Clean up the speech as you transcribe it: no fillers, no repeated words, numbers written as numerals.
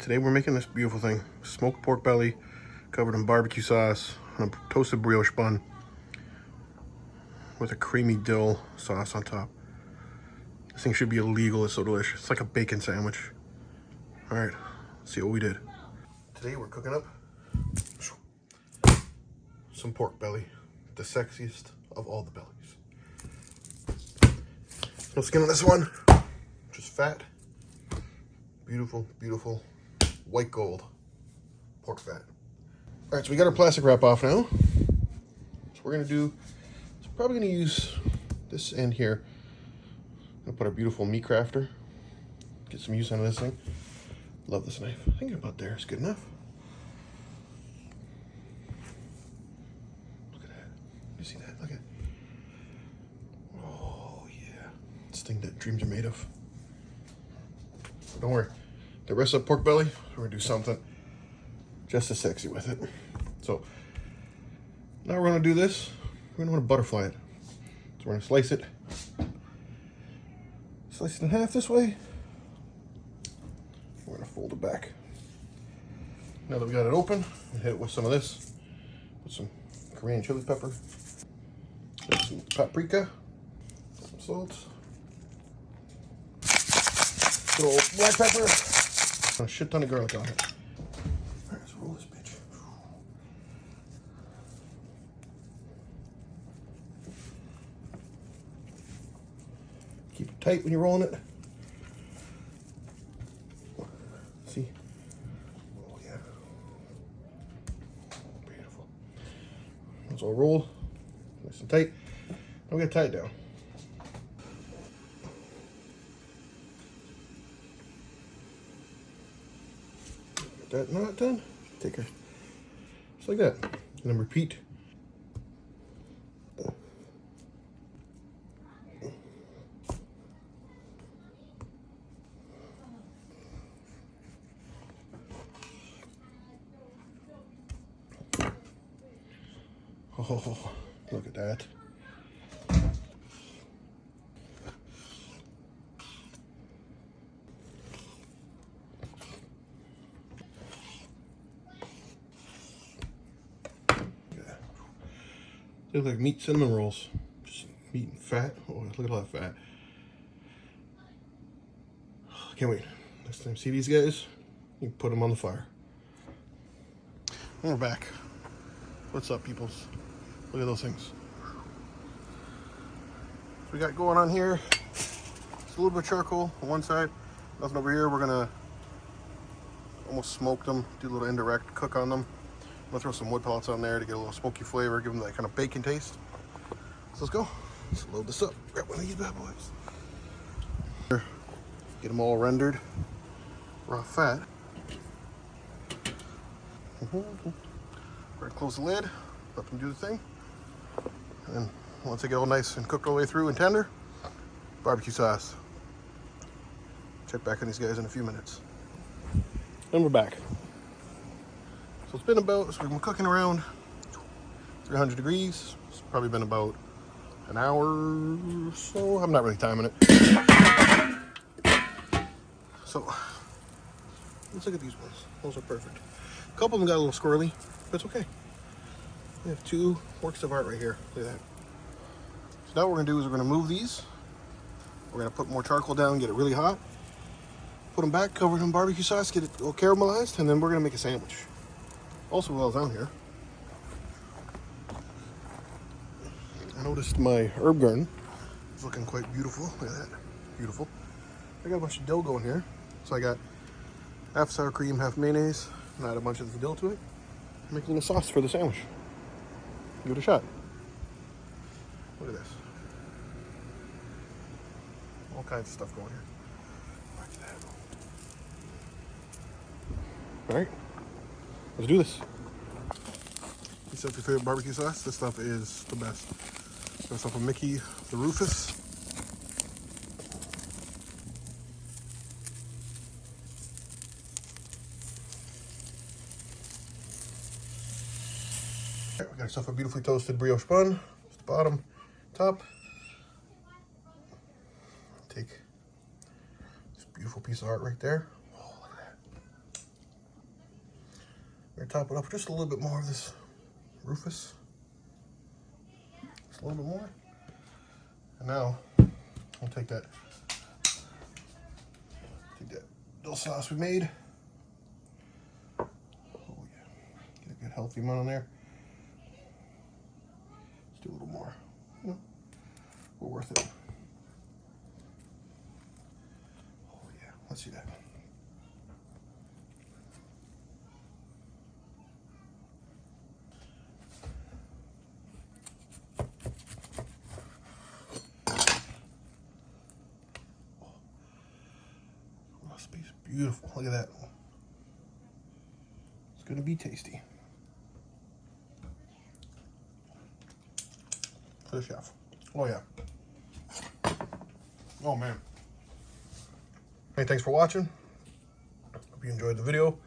Today we're making this beautiful thing. Smoked pork belly covered in barbecue sauce on a toasted brioche bun with a creamy dill sauce on top. This thing should be illegal. It's so delicious. It's like a bacon sandwich. All right, let's see what we did. Today we're cooking up some pork belly, the sexiest of all the bellies. No skin on this one, just fat. Beautiful, beautiful white gold pork fat. All right, so we got our plastic wrap off now. So we're probably gonna use this end here. I'm gonna put our beautiful meat crafter. Get some use out of this thing. Love this knife. I think about there is good enough. Look at that. You see that? Look at it. Oh yeah. This thing that dreams are made of. But don't worry. The rest of the pork belly, we're gonna do something just as sexy with it. So now we're gonna do this. We're gonna want to butterfly it. So we're gonna slice it. Slice it in half this way. We're gonna fold it back. Now that we got it open, we'll hit it with some of this. Put some Korean chili pepper, some paprika, some salt, good old black pepper, and a shit ton of garlic on it. All right, let's roll this bitch. Keep it tight when you're rolling it. See? Oh yeah. Beautiful. It's all rolled. Nice and tight. Now we gotta tie it down. Get that knot done. Take her just like that. And then repeat. Oh, look at that. They look like meat cinnamon rolls. Just meat and fat. Oh, look at all that fat. Can't wait. Next time I see these guys, you can put them on the fire. And we're back. What's up, peoples? Look at those things. So we got going on here. It's a little bit of charcoal on one side. Nothing over here. We're gonna almost smoke them, do a little indirect cook on them. I'm gonna throw some wood pellets on there to get a little smoky flavor, give them that kind of bacon taste. So let's go. Let's load this up. Grab one of these bad boys. Get them all rendered raw fat. We're gonna close the lid, let them do the thing. And then once they get all nice and cooked all the way through and tender, barbecue sauce. Check back on these guys in a few minutes. And we're back. So it's been about, so we've been cooking around 300 degrees. It's probably been about an hour or so. I'm not really timing it. So let's look at these ones. Those are perfect. A couple of them got a little squirrely, but it's okay. We have two works of art right here. Look at that. So now what we're gonna do is we're gonna move these. We're gonna put more charcoal down, get it really hot. Put them back, cover them in barbecue sauce, get it all caramelized, and then we're gonna make a sandwich. Also, while I was down here, I noticed my herb garden is looking quite beautiful. Look at that, beautiful. I got a bunch of dill going here. So I got half sour cream, half mayonnaise, and I add a bunch of the dill to it. I'm making a sauce for the sandwich. Give it a shot. Look at this. All kinds of stuff going here. Look at that. All right, let's do this. You set your favorite barbecue sauce. This stuff is the best. Got stuff from Mickey the Rufus. All right, we got ourselves a beautifully toasted brioche bun. Just the bottom, top. Take this beautiful piece of art right there. Oh, look at that. We're gonna top it up with just a little bit more of this Rufus. Just a little bit more. And now I'll take that little sauce we made. Oh yeah, get a good healthy amount on there. Let's do a little more. You know, we're worth it. Oh yeah, let's see that. Recipe's beautiful. Look at that. It's gonna be tasty. For the chef. Oh yeah. Oh man. Hey, thanks for watching. Hope you enjoyed the video.